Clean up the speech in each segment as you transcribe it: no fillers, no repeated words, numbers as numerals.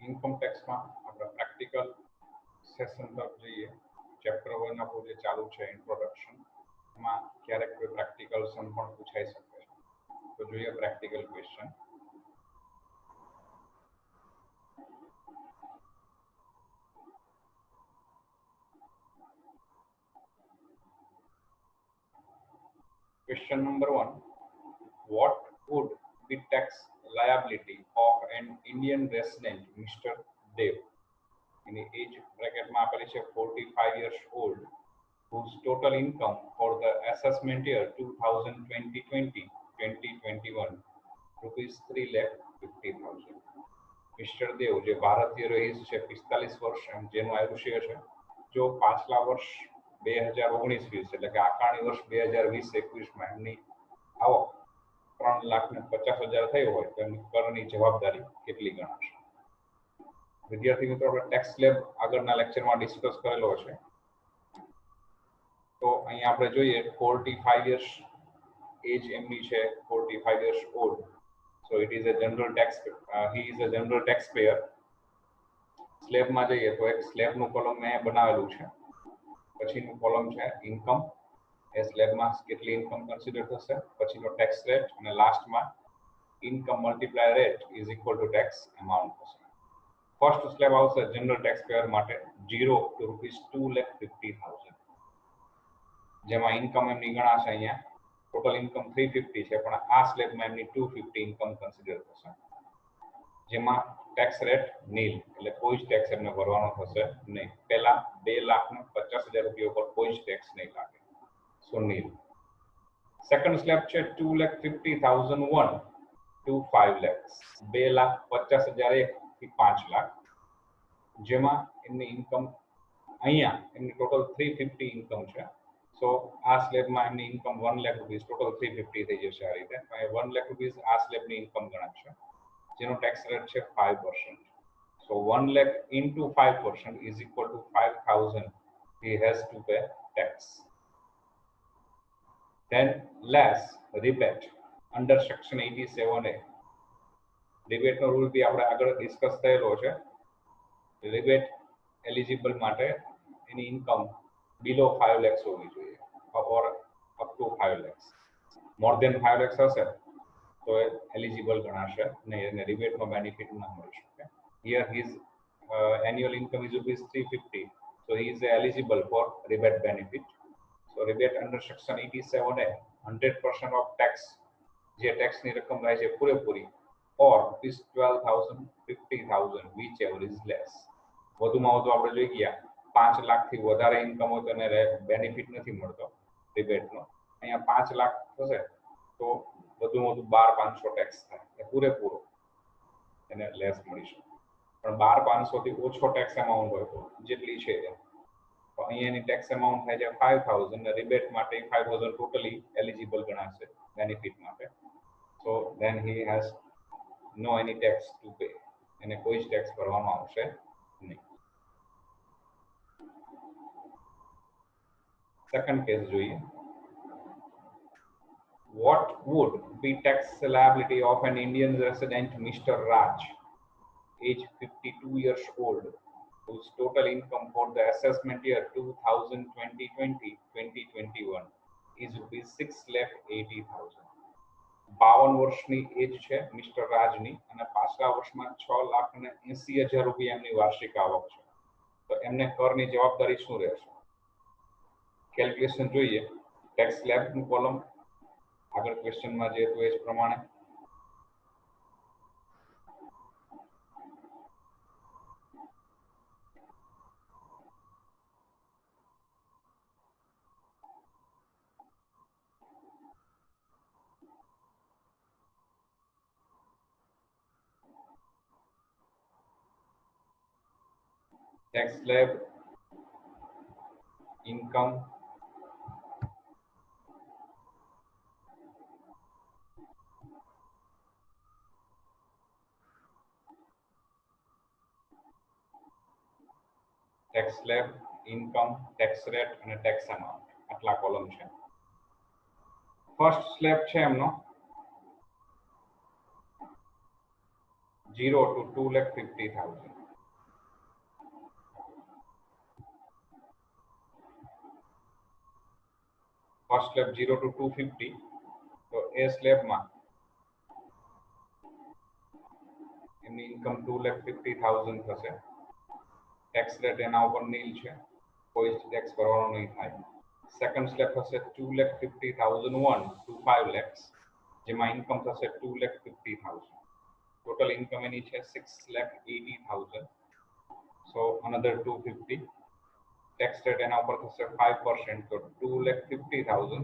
Income ટેક્સમાં આપણે practical session તરફ જઈએ. ચેપ્ટર 1 આપણું જે ચાલુ છે ઇન્ટ્રોડક્શન, એમાં ક્યારેક કોઈ પ્રેક્ટિકલ સમ પણ પૂછાઈ શકે છે. તો જોઈએ practical question. Question number 1. What would be tax liability of an Indian resident, Mr. Dev? In the age bracket માં આપેલી છે 45 years old, whose total income for the assessment year 2020-2021 rupees 3,50,000. Mister દેવ જે ભારતીય રહીશ છે, 45 વર્ષ, જેનું આયુષ્ય છે, જો પાછલા વર્ષ 2019-20 એટલે કે આકારણી વર્ષ 2020-21 એમની આવક 3,50,000 થઈ હોય તો એમની કરની જવાબદારી કેટલી ગણાશે? વિદ્યાર્થી મિત્રો, આપણે ટેક્સ સ્લેબ આગળના લેક્ચરમાં ડિસ્કસ કરેલો છે. તો અહીંયા આપણે જોઈએ 45 યર્સ એજ એમની છે, 45 years old. So it is a general tax, he is a general taxpayer. સ્લેબમાં જઈએ તો એક સ્લેબનું કોલમ મેં બનાવેલું છે, પછીનું કોલમ છે ઇન્કમ. એ સ્લેબમાં કેટલી ઇન્કમ કન્સિડર થશે, પછીનો ટેક્સ રેટ, અને લાસ્ટમાં income multiply rate is equal to tax amount થશે. ફર્સ્ટ સ્લેબ આવશે જનરલ ટેક્સપેયર માટે 0 to rupees 2,50,000, જેમાં ઇન્કમ એમની ગણાશે. અહીંયા ટોટલ ઇન્કમ 350 છે, પણ આ સ્લેબમાં એમની 250 ઇન્કમ કન્સિડર થશે, જેમાં ટેક્સ રેટ નીલ, એટલે કોઈ જ ટેક્સ એમને ભરવાનો થશે નહીં. પહેલા 2,50,000 રૂપિયા પર કોઈ જ ટેક્સ નહીં લાગે, સો નીલ. સેકન્ડ સ્લેબ છે 2,50,001 to 5 lakhs, 2,50,001 થી 5 લાખ, જેમાં એમની ઇન્કમ અહીંયા એમની ટોટલ 350 ઇન્કમ છે. સો આ સ્લેબમાં એમની ઇન્કમ 1 લાખ રૂપીસ, ટોટલ 350 થઈ જશે. આ રીતે 1 લાખ રૂપીસ આ સ્લેબની ઇન્કમ ગણાશે, જેનો ટેક્સ રેટ છે 5%. સો 1 lakh into 5% is equal to 5,000 he has to pay tax. Then less rebate under section 87A. Rebate નો રૂલ બી આપણે આગળ ડિસ્કસ થયેલો છે. રિબેટ એલિજિબલ માટે એની ઇન્કમ બિલો 5 lakhs હોવી જોઈએ, or up to 5 lakhs. More than 5 lakhs હશે તો એ એલિજિબલ ગણાશે નહીં, એને રિબેટનો બેનિફિટ ન મળી શકે. Here his annual income is ₹350, so he is eligible for rebate benefit. So rebate under section 87A, 100% of tax, જે ટેક્સની રકમ રહે છે પૂરેપૂરી, or ₹12,000, ₹50,000, whichever is less. વધુમાં વધુ આપણે જોઈ ગયા 5 લાખથી વધારે ઇન્કમ હોય તો એને બેનિફિટ નથી મળતો રિબેટનો. અહીંયા 5 લાખ થશે તો વધુમાં વધુ 12,500 ટેક્સ થાય, એ પૂરેપૂરો એને લેસ મળી શકે. પણ 12,500 થી ઓછો ટેક્સ અમાઉન્ટ હોય તો જેટલી છે તો અહીંયા એની ટેક્સ અમાઉન્ટ થાય છે 5,000, ને રિબેટ માટે 5,000 ટોટલી એલિજિબલ ગણાશે બેનિફિટ માટે. So then he has no any tax to pay, એને કોઈ જ ટેક્સ ભરવાનો આવશે નહીં. સેકન્ડ કેસ જોઈએ. What would be tax liability of an Indian resident, Mr. Raj, age 52 years old, whose total income for the assessment year 2020-2021 is ₹6,80,000. 52 વર્ષની એજ છે mister રાજની, અને પાછલા વર્ષમાં 6,80,000 રૂપિયા એમની વાર્ષિક આવક છે. તો એમને કરની જવાબદારી શું રહેશે? કેલ્ક્યુલેશન જોઈએ. ટેક્સ સ્લેબનું કોલમ આગળ ક્વેશ્ચનમાં જે હતું એ જ પ્રમાણે tax slab, income, tax slab, income, tax rate અને tax amount, આટલા કોલમ છે. ફર્સ્ટ સ્લેબ છે એમનો 0 to 2,50,000. First slab 0 to 250. તો એ સ્લેબમાં એમની ઇન્કમ 2,50,000 થશે. ટેક્સ રેટ એના ઉપર નીલ છે, કોઈ જ ટેક્સ ભરવાનો નહીં થાય. સેકન્ડ સ્લેબ થશે 2,50,001 to 5 lakhs, જેમાં ઇન્કમ થશે 2,50,000. ટોટલ ઇન્કમ એની છે 6,80,000. સો અનધર 250. ટેક્સ રેટ એના ઉપર થશે 5%, તો 2,50,000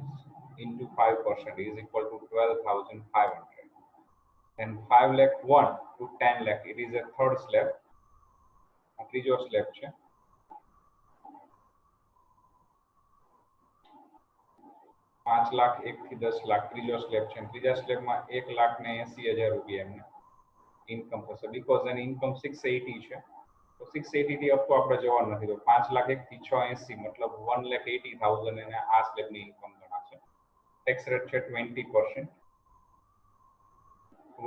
into 5% is equal to 12,500. Then 5,01 to 10 lakh, it is a third slab. આ ત્રીજો સ્લેબ છે. 5 લાખ 1 થી 10 લાખ ત્રીજો સ્લેબ છે. ત્રીજા સ્લેબમાં 1,80,000 રૂપિયા એમને ઇન્કમ થશે, બીકોઝ એની ઇન્કમ 680 છે. તો 680 થી અપ તો આપણે જવાનું નથી. તો 5 લાખ 1 થી 680 મતલબ 1,80,000 એને આ સ્લેબની ઇન્કમ ગણાશે. ટેક્સ રેટ છે 20%.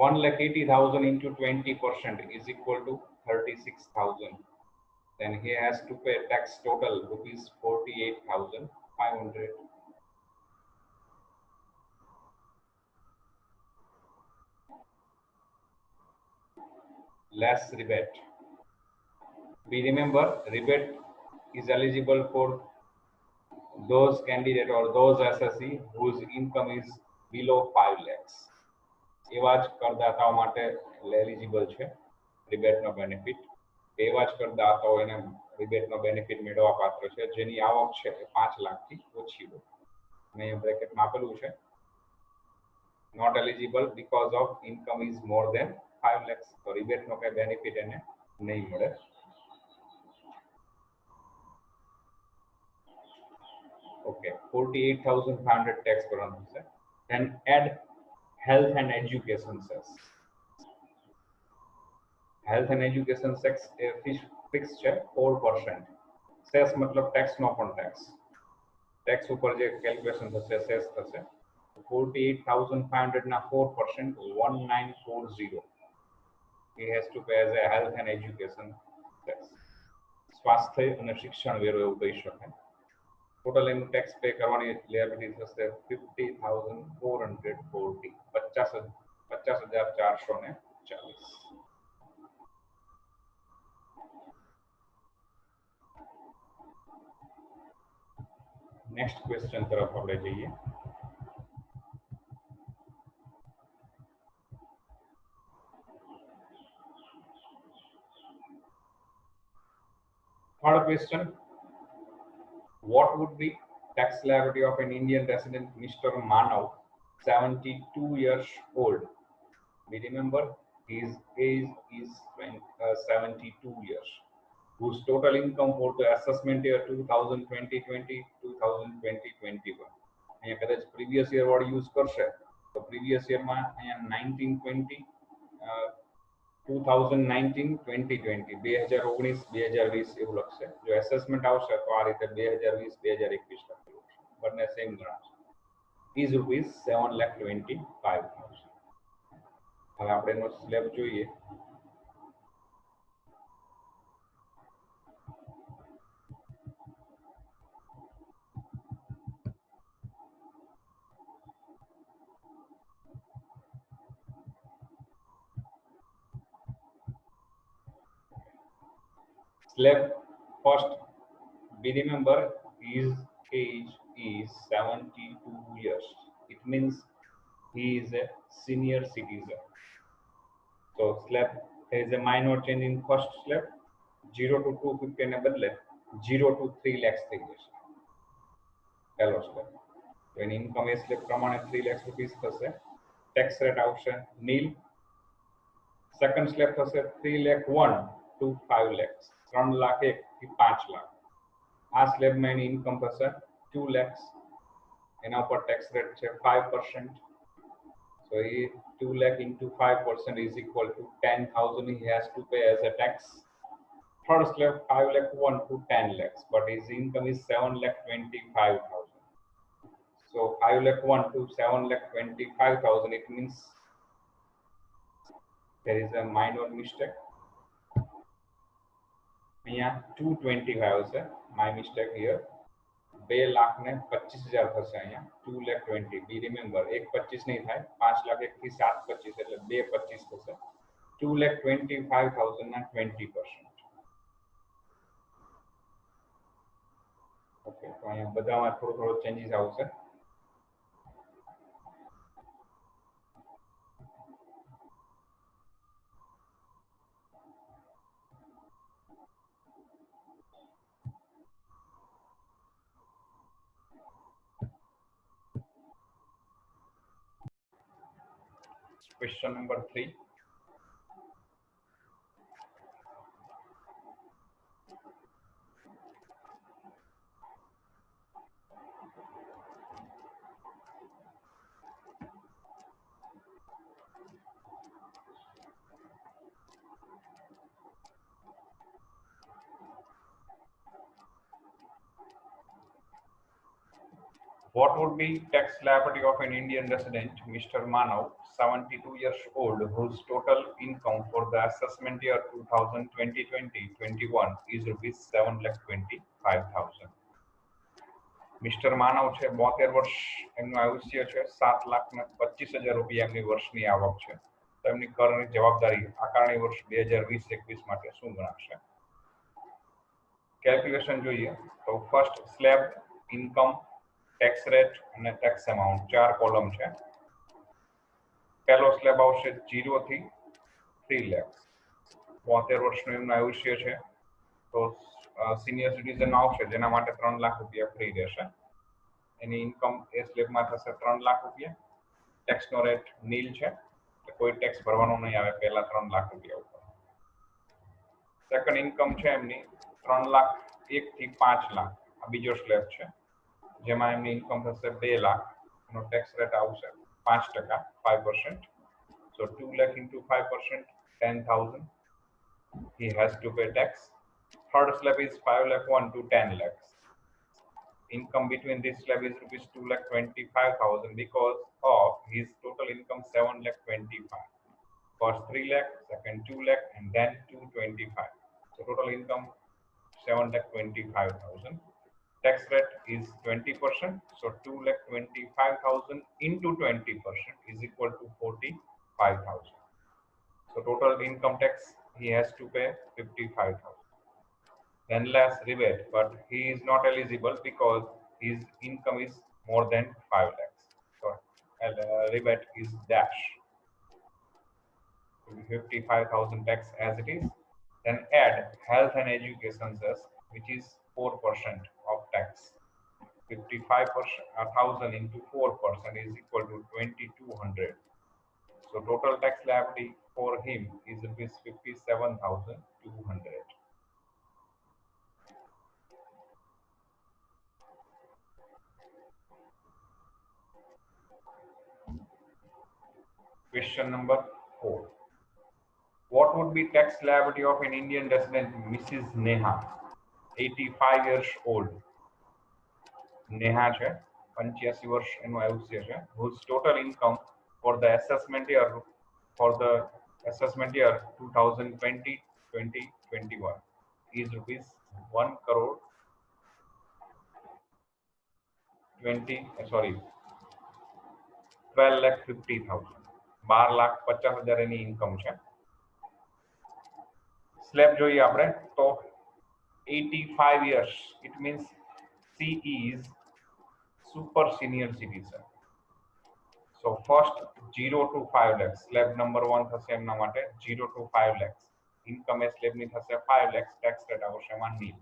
1,80,000 into 20% is equal to 36,000. Then he has to pay tax total rupees 48,500. Less rebate. We remember rebate is eligible for those candidate or those SSC whose income is below 5 lakhs. એવા જ કરદાતાઓ માટે eligible છે રિબેટનો benefit. એવા જ કરદાતાઓ એને રિબેટનો benefit મેળવવા પાત્ર છે જેની આવક છે એ 5 લાખથી ઓછી હોય. મેં બ્રેકેટમાં આપેલું છે not eligible because of income is more than 5 lakhs. તો રિબેટનો કઈ બેનિફિટ એને નહીં મળે. ઓકે, 48,500 ટેક્સ ભરવાનું છે. Then add health and education cess. Health and education cess fix છે 4%. સેસ મતલબ ટેક્સ નો પણ ટેક્સ. ટેક્સ ઉપર જે કેલ્ક્યુલેશન થશે સેસ થશે. 48,500 ના 4% 1940. He has to pay as a health and education cess. સ્વાસ્થ્ય અને શિક્ષણ વેરો એવું કહી શકાય. ટોટલ એનું ટેક્સ પે કરવાની લાયબિલિટી થશે 50,440. 50,440. નેક્સ્ટ ક્વેશ્ચન તરફ આપણે જઈએ. Third question, what would be tax liability of an Indian resident, Mr. Manav, 72 years old? We remember his age is 72 years, whose total income for the assessment year 2020-20, 2020-21. અહીંયા કદાચ previous year વાળો use કરશે તો previous year માં અહીંયા 1920 2019-2020 2019-2020 એવું લખશે. જો એસેસમેન્ટ આવશે તો આ રીતે 2020-2021 લખેલું છે. બંને સેમ ગણાશે. is rupees 7,25,000. હવે આપણે એનો સ્લેબ જોઈએ. Slab first, we remember his age is 72 years. It means he is a senior citizen. So slab, there is a minor change in first slab. 0 to 250 ને બદલે 0 to 3 lakhs થઈ જશે. પહેલો slab. તો એની ઇન્કમ એ slab પ્રમાણે 3 lakhs rupees થશે. Tax rate આવશે નીલ. Second slab થશે 3,01 to 5 lakhs. 3 લાખ 1 થી 5 લાખ. આ સ્લેબમાં એની ઇન્કમ થશે 2 lakhs. એના ઉપર ટેક્સ રેટ છે 5%. So 2 lakh into 5% is equal to 10,000 he has to pay as a tax. Third slab 5,01 to 10 lakhs, but his income is 7,25,000. So 5,01 to 7,25,000, it means there is a minor mistake. અહીંયા 225 આવશે, my mistake here. 2,25,000 થશે અહીંયા, 2,20,000. બી remember 1,25 નહીં થાય, 5 લાખ 1 થી 7,25 એટલે 2,25 થશે. 2,25,000 ના 20%. ઓકે, તો અહીંયા બધામાં થોડો ચેન્જીસ આવશે. Question number 3. What would be tax liability of an Indian resident, Mr. Manav, 72 years old, whose total income for the assessment year 2020-21 is rupees 7,25,000? Mr. Manav છે 72 વર્ષ એમનું આયુષ્ય છે, 7,25,000 રૂપિયા એમની વર્ષની આવક છે. તો એમની કરની જવાબદારી આકારણી વર્ષ 2020-21 માટે શું ગણાશે? કેલ્ક્યુલેશન જોઈએ તો first slab, income, tax rate અને ટેક્સ અમાઉન્ટ, 4 કોલમ છે. પહેલો સ્લેબ આવશે 0 થી 3 લાખ. 72 વર્ષનું એમનું આયુષ્ય છે, તો સિનિયર સિટીઝન આવશે જેના માટે 3 લાખ રૂપિયા ફ્રી રહેશે. એની ઇન્કમ એ સ્લેબમાં થશે 3 લાખ રૂપિયા. ટેક્સનો રેટ નીલ છે, એટલે કોઈ ટેક્સ ભરવાનો નહીં આવે પહેલા 3 લાખ રૂપિયા ઉપર. સેકન્ડ ઇન્કમ છે એમની 3 લાખ 1 થી 5 લાખ, આ બીજો સ્લેબ છે, જેમાં એમની ઇન્કમ થશે 2 લાખ. એનો ટેક્સ રેટ આવશે 5%, 5%. So 2 lakh into 5%, 10,000. He has to pay tax. Third slab is 5 lakh 1 to 10 lakhs. Income between this slab is rupees 2,25,000 because of his total income 7,25,000. First 3 lakh, second 2 lakh, and then 225. So total income 7,25,000. Tax rate is 20%. So 2,25,000 into 20% is equal to 45,000. So total income tax he has to pay 55,000. Then less rebate, but he is not eligible because his income is more than 5 lakhs. So rebate is dash. 55,000 tax as it is. Then add health and education cess, which is 4% of tax. 55,000 into 4% is equal to 2,200. So total tax liability for him is rupees 57,200. Question number 4. What would be tax liability of an Indian resident, Mrs. Neha, 85 years old? Neha છે 85 વર્ષ એનું આયુષ્ય છે, whose total income for the assessment year 2020-2021 is rupees 12,50,000. 12,50,000 any income છે. Slab જોઈએ આપણે તો 85 years, it means she is super senior citizen. So first 0 to 5 lakhs, slab number 1 થશે એમના માટે 0 to 5 lakhs. Income A slab ની થશે 5 lakhs, tax rate આવશે એમાં નીલ.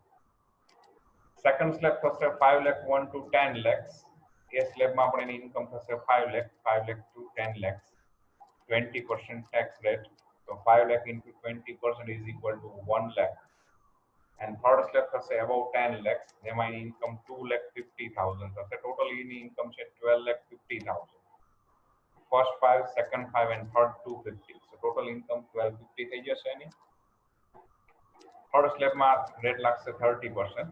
સેકન્ડ સ્લેબ થશે 5 lakh 1 to 10 lakhs. એ સ્લેબમાં આપણે એની ઇન્કમ થશે 5 lakh to 10 lakhs, 20% tax rate. So 5 lakh into 20% is equal to 1 lakh. And third slab થશે above 10 lakhs, જેમાં એની income 2,50,000 થશે. ટોટલ એની ઇન્કમ છે 12,50,000. First 5, second 5 and third 250. So total income 1250 થઈ જશે એની. Third સ્લેબમાં rate લાગશે 30%.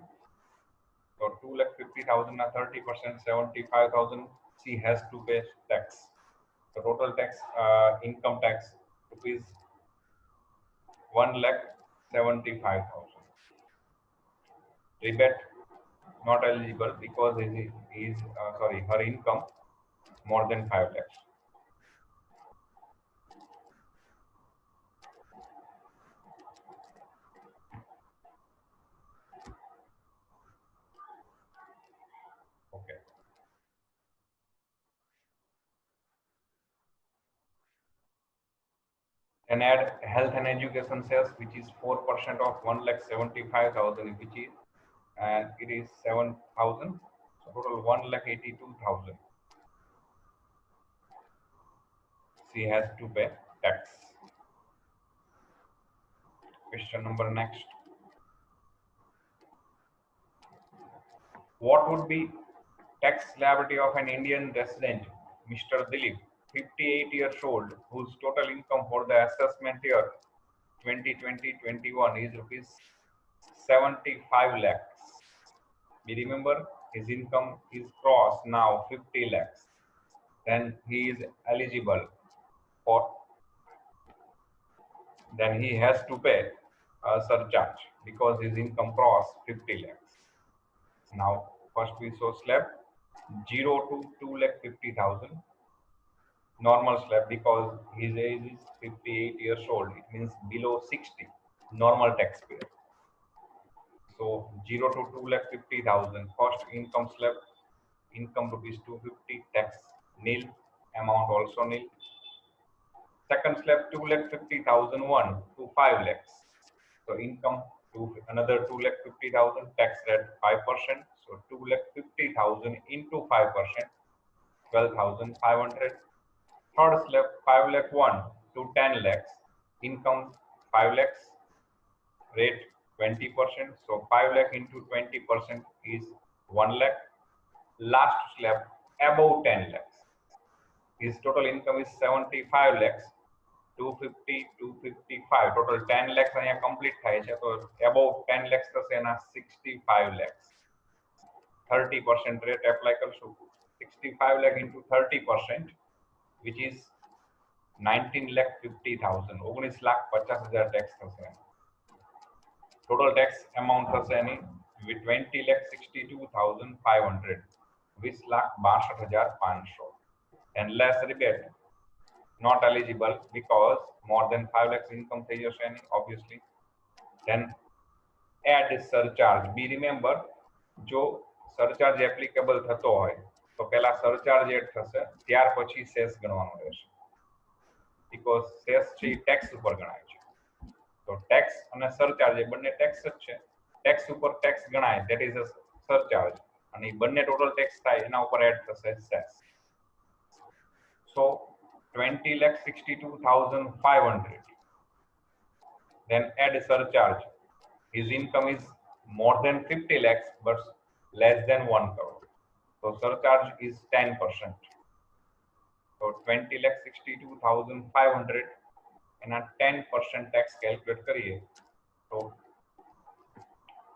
So 2,50,000 ના 30%, 75,000 she has to pay tax. So total tax, income tax rupees 1,75,000. Rebate not eligible because her income more than 5 lakhs. Okay. And add health and education sales, which is 4% of 1,75,000, which is, and it is 7,000. So total 1,82,000. She has to pay tax. Question number next. What would be tax liability of an Indian resident, Mr. Dilip, 58 years old, whose total income for the assessment year 2020-21 is rupees 75 lakhs. We remember his income is crossed now 50 lakhs. Then he is eligible for, then he has to pay a surcharge because his income crossed 50 lakhs. Now, first we saw slab 0 to 2,50,000. Normal slab because his age is 58 years old. It means below 60. Normal taxpayer. So 0 to 2,50,000. First income slab, income rupees 250, tax nil, amount also nil. Second slab 2,50,001 to 5 lakhs. So income to another 2,50,000, tax rate 5%. So 2,50,000 into 5%, 12,500. Third slab 5 lakh 1 to 10 lakhs, income 5 lakhs, rate 20%. So 5 lakh into 20% is 1 lakh. Last slab above 10 lakhs. His total income is 75 lakhs. 250, 255, total 10 lakhs અહીંયા complete થાય છે. તો above 10 lakhs થશે એના 65 lakhs. 30% rate apply કરશું. 65 lakh into 30%, which is 19,50,000. 19,50,000 tax થશે. Total tax amount થશે એની 20,62,500. 20,62,500. And less rebate not eligible because more than 5 lakhs income થઈ જશે એની obviously. Then add surcharge. Be remember, જો surcharge applicable થતો હોય તો પહેલા surcharge add થશે, ત્યાર પછી cess ગણવાનું રહેશે. because cess છે tax ઉપર ગણાય છે. તો tax અને surcharge એ બંને tax જ છે. tax ઉપર tax ગણાય, that is a surcharge, અને એ બંને total tax થાય એના ઉપર add થશે cess. So 20,62,500. Then add surcharge. His income is more than 50 lakhs but less than 1 crore. So surcharge is 10%. So 20,62,500 and a 10% tax calculate करिए तो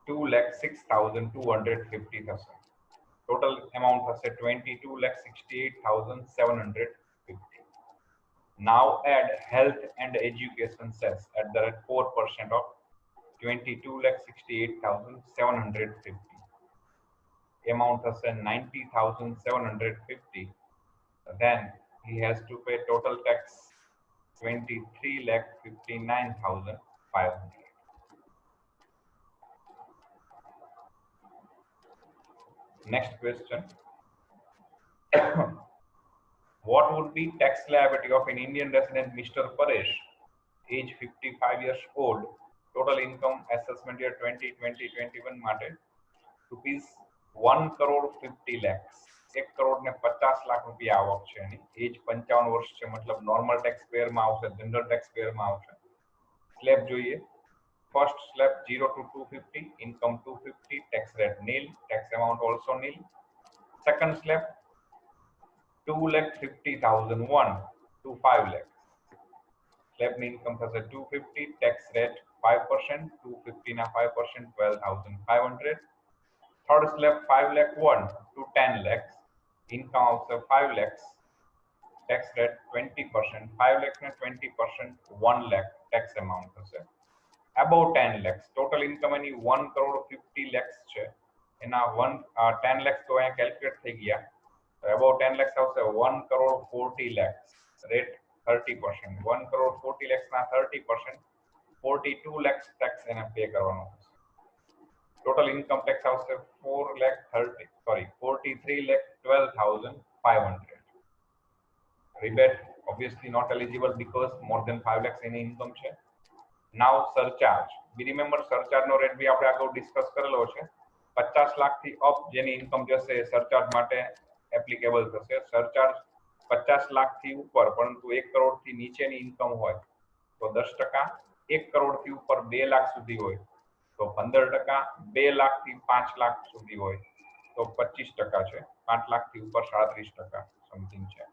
2,06,250 થશે. Total amount થશે 22,68,750. Now add health and education cess at the 4% of 22,68,750. Amount has 90,750. Then he has to pay total tax 23,59,500. Next question. What would be tax liability of an Indian resident, Mr. Paresh, age 55 years old, total income assessment year 2020-21 માટે rupees 1 crore 50 lakhs. 1 crore ને 50 લાખ રૂપિયા આવક છે એની. એજ 55 વર્ષ છે, મતલબ normal tax payer માં આવશે, જનરલ ટેક્સ પેયર માં આવશે. સ્લેબ જોઈએ. First slab 0 to 250, income 250, tax rate nil, tax amount also nil. Second slab 2,50,001 to 5 lakhs. Slab income has a 250, tax rate 5%, 250 na 5%, 12,500. Third slab 5 lakh 1 to 10 lakhs, income also 5 lakhs, tax rate 20%, 5 lakhs na 20%, 1 lakh tax amount has a above 10 lakhs total income any 1 crore 50 lakhs છે એના 10 lakhs તો અહીંયા calculate થઈ ગયા તો above 10 lakhs આવશે 1 crore 40 lakhs rate 30% 1 crore 40 lakhs ના 30% 42 lakhs tax એને પે કરવાનો છે total income tax આવશે 43,12,500 rebate obviously not eligible because more than 5 lakhs એની income છે now surcharge we remember surcharge નો રેટ બી આપણે આગળ ડિસ્કસ કરેલો છે 50 લાખ થી અપ જેની ઇન્કમ જશે સરચાર્જ માટે એપ્લિકેબલ થશે સરચાર્જ 50 લાખ થી ઉપર પરંતુ 1 કરોડ થી નીચેની ઇન્કમ હોય તો 10% 1 કરોડ થી ઉપર 2 લાખ સુધી હોય તો 15% 2 લાખ થી 5 લાખ સુધી હોય તો 25% છે 5 લાખ થી ઉપર 37% સમથિંગ છે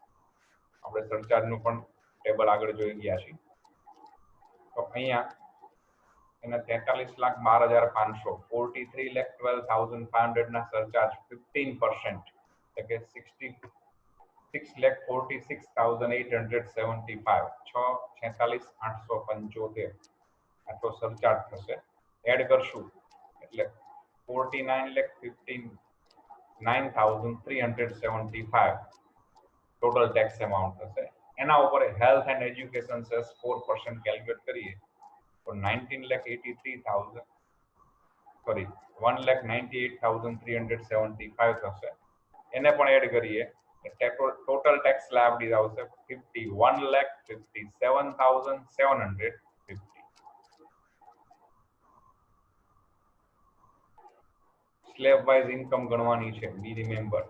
આપણે સરચાર્જ નું પણ ટેબલ આગળ જોઈ ગયા છે તો અહીંયા એને 43,12,500 43,12,500 ના સરચાર્જ 15% એટલે કે 6,46,875 6,46,875 આટલો સરચાર્જ થશે એડ કરશું એટલે 49,59,375 ટોટલ ટેક્સ એમાઉન્ટ થશે એના ઉપર health and education cess 4% calculate કરીએ તો 1,98,375 થશે એને પણ એડ કરીએ ટોટલ ટેક્સ લાયબિલિટી આવશે 51,57,750 સ્લેબ વાઇઝ ઇન્કમ ગણવાની છે બી રિમેમ્બર